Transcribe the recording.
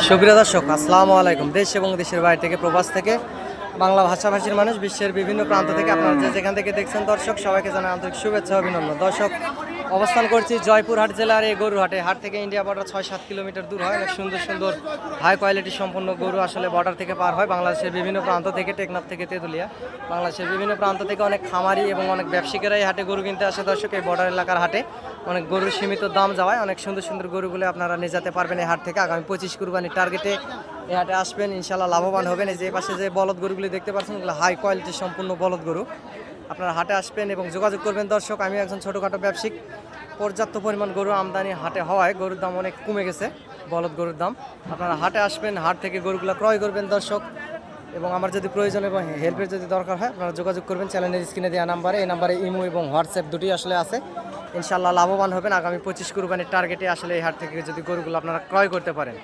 সুপ্রিয় দর্শক, আসসালামু আলাইকুম। দেশ এবং দেশের বাইরে থেকে, প্রবাস থেকে, বাংলা ভাষাভাষীর মানুষ, বিশ্বের বিভিন্ন প্রান্ত থেকে আপনারা যেখান থেকে দেখছেন দর্শক, সবাইকে জানাই আন্তরিক শুভেচ্ছা অভিনন্দন। দর্শক, অবস্থান করছি জয়পুরহাট জেলার এই গরুহাটে। হাট থেকে ইন্ডিয়া বর্ডার 6-7 কিলোমিটার দূর হয়। অনেক সুন্দর সুন্দর হাই কোয়ালিটি সম্পন্ন গরু আসলে বর্ডার থেকে পার হয় বাংলাদেশের বিভিন্ন প্রান্ত থেকে, টেকনাফ থেকে তেঁতুলিয়া, বাংলাদেশের বিভিন্ন প্রান্ত থেকে অনেক খামারি এবং অনেক ব্যবসায়ীরা এই হাটে গরু কিনতে আসে। দর্শক, এই বর্ডার এলাকার হাটে অনেক গরুর সীমিত দাম যাওয়ায় অনেক সুন্দর সুন্দর গরুগুলো আপনারা নিয়ে যেতে পারবেন এই হাট থেকে। আগামী 25 কুরবানির টার্গেটে এই হাটে আসবেন, ইনশাল্লাহ লাভবান হবেন। এই যে পাশে যে বলদ গরুগুলি দেখতে পাচ্ছেন, এগুলো হাই কোয়ালিটির সম্পূর্ণ বলদ গরু। আপনারা হাটে আসবেন এবং যোগাযোগ করবেন। দর্শক, আমি একজন ছোটোখাটো ব্যবসায়িক। পর্যাপ্ত পরিমাণ গরু আমদানি হাটে হওয়ায় গরুর দাম অনেক কমে গেছে, বলদ গরুর দাম। আপনারা হাটে আসবেন, হাট থেকে গরুগুলো ক্রয় করবেন দর্শক। এবং আমার যদি প্রয়োজন এবং হেল্পের যদি দরকার হয়, আপনারা যোগাযোগ করবেন চ্যানেলের স্ক্রিনে দেওয়া নাম্বারে। এই নাম্বারে ইমো এবং হোয়াটসঅ্যাপ দুটি আসলে আছে। ইনশাল্লাহ লাভবান হবেন। আগামী 25 কুরবানির টার্গেটে আসলে এই হাট থেকে যদি গরুগুলো আপনারা ক্রয় করতে পারেন।